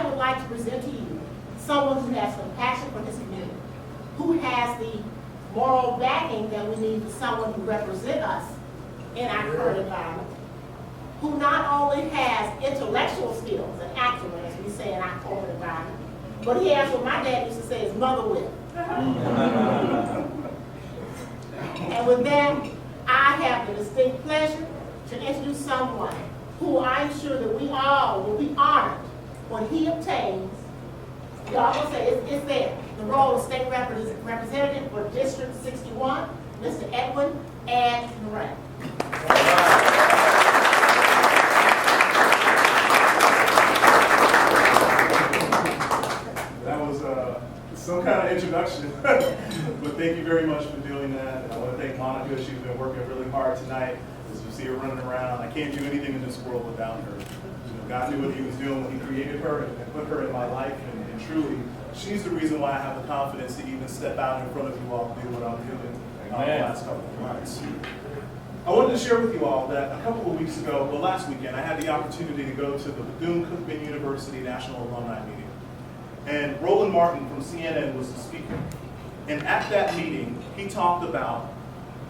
I would like to present to you someone who has compassion for his community, who has the moral backing that we need for someone who represents us in our current environment, who not only has intellectual skills and acumen, as we say in our corporate environment, but he has what my dad used to say is mother wit. And with that, I have the distinct pleasure to introduce someone who I'm sure that we all will be honored when he obtains, y'all gonna say it's there, the role of state representative for District 61, Mr. Edwin and Moran. That was some kind of introduction, but thank you very much for doing that. I want to thank Monica. She's been working really hard tonight. As you see her running around, I can't do anything in this world without her. You know, God knew what He was doing when He created her and put her in my life, and truly, she's the reason why I have the confidence to even step out in front of you all and do what I'm doing the last couple of months. I wanted to share with you all that a couple of weeks ago, well, last weekend, I had the opportunity to go to the Bethune-Cookman University National Alumni Meeting. And Roland Martin from CNN was the speaker. And at that meeting, he talked about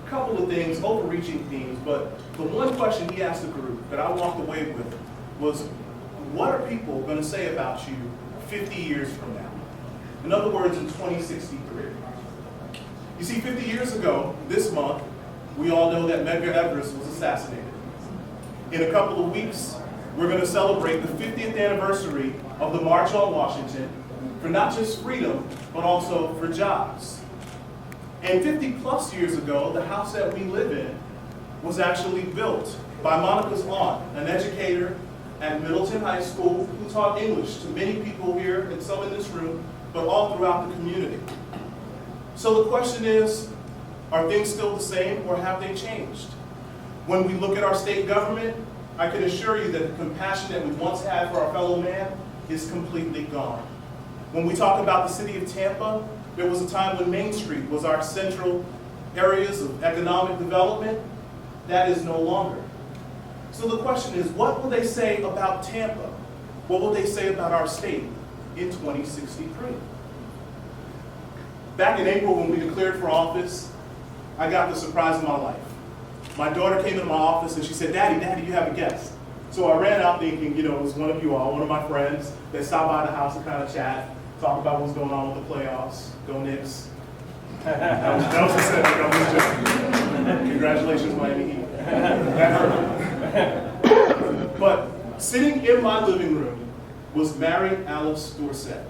a couple of things, overreaching themes, but the one question he asked the group that I walked away with was, what are people going to say about you 50 years from now? In other words, in 2063. You see, 50 years ago, this month, we all know that Medgar Evers was assassinated. In a couple of weeks, we're going to celebrate the 50th anniversary of the March on Washington for not just freedom, but also for jobs. And 50 plus years ago, the house that we live in was actually built by Monica's aunt, an educator at Middleton High School who taught English to many people here and some in this room, but all throughout the community. So the question is, are things still the same or have they changed? When we look at our state government, I can assure you that the compassion that we once had for our fellow man is completely gone. When we talk about the city of Tampa, there was a time when Main Street was our central areas of economic development. That is no longer. So the question is, what will they say about Tampa? What will they say about our state in 2063? Back in April when we declared for office, I got the surprise of my life. My daughter came into my office and she said, Daddy, you have a guest. So I ran out thinking, you know, it was one of you all, one of my friends that stopped by the house to kind of chat, talk about what's going on with the playoffs. Go Knicks. That was pathetic. I was joking. Congratulations, Miami Heat. That hurt. But sitting in my living room was Mary Alice Dorsett.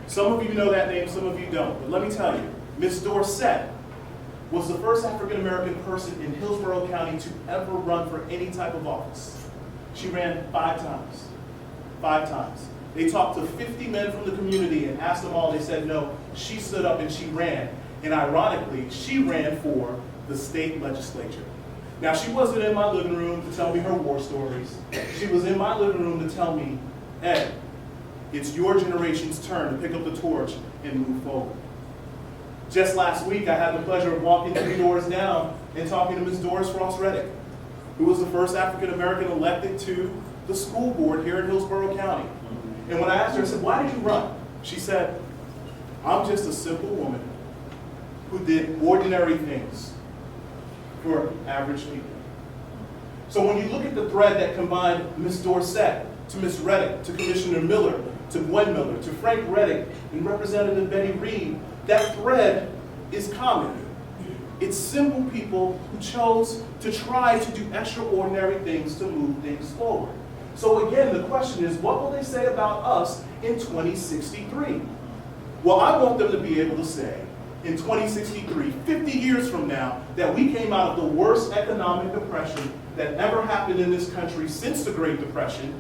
Some of you know that name, some of you don't. But let me tell you, Miss Dorsett was the first African-American person in Hillsborough County to ever run for any type of office. She ran 5 times. 5 times. They talked to 50 men from the community and asked them all. They said no. She stood up and she ran. And ironically, she ran for the state legislature. Now, she wasn't in my living room to tell me her war stories. She was in my living room to tell me, Ed, it's your generation's turn to pick up the torch and move forward. Just last week, I had the pleasure of walking 3 doors down and talking to Ms. Doris Ross-Reddick, who was the first African-American elected to the school board here in Hillsborough County. And when I asked her, I said, why did you run? She said, I'm just a simple woman who did ordinary things for average people. So when you look at the thread that combined Ms. Dorsett to Ms. Reddick, to Commissioner Miller, to Gwen Miller, to Frank Reddick, and Representative Betty Reed, that thread is common. It's simple people who chose to try to do extraordinary things to move things forward. So again, the question is, what will they say about us in 2063? Well, I want them to be able to say, in 2063, 50 years from now, that we came out of the worst economic depression that ever happened in this country since the Great Depression.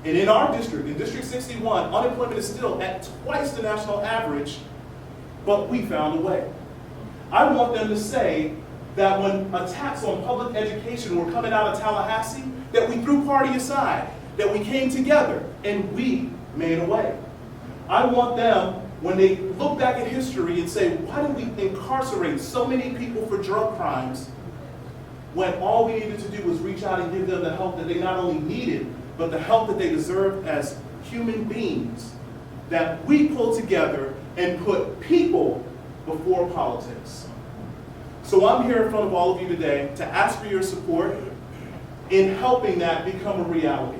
And in our district, in District 61, unemployment is still at twice the national average, but we found a way. I want them to say that when attacks on public education were coming out of Tallahassee, that we threw party aside, that we came together, and we made a way. I want them, when they look back at history and say, why did we incarcerate so many people for drug crimes, when all we needed to do was reach out and give them the help that they not only needed, but the help that they deserved as human beings that we pull together and put people before politics. So I'm here in front of all of you today to ask for your support in helping that become a reality.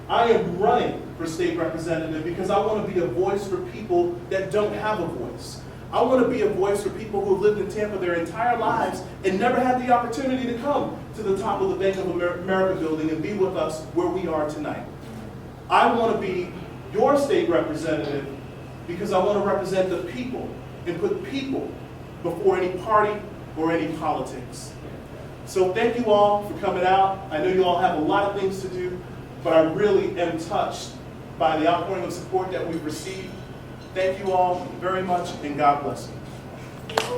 I am running for state representative because I want to be a voice for people that don't have a voice. I want to be a voice for people who have lived in Tampa their entire lives and never had the opportunity to come to the top of the Bank of America building and be with us where we are tonight. I want to be your state representative because I want to represent the people and put people before any party or any politics. So thank you all for coming out. I know you all have a lot of things to do, but I really am touched by the outpouring of support that we've received. Thank you all very much, and God bless you.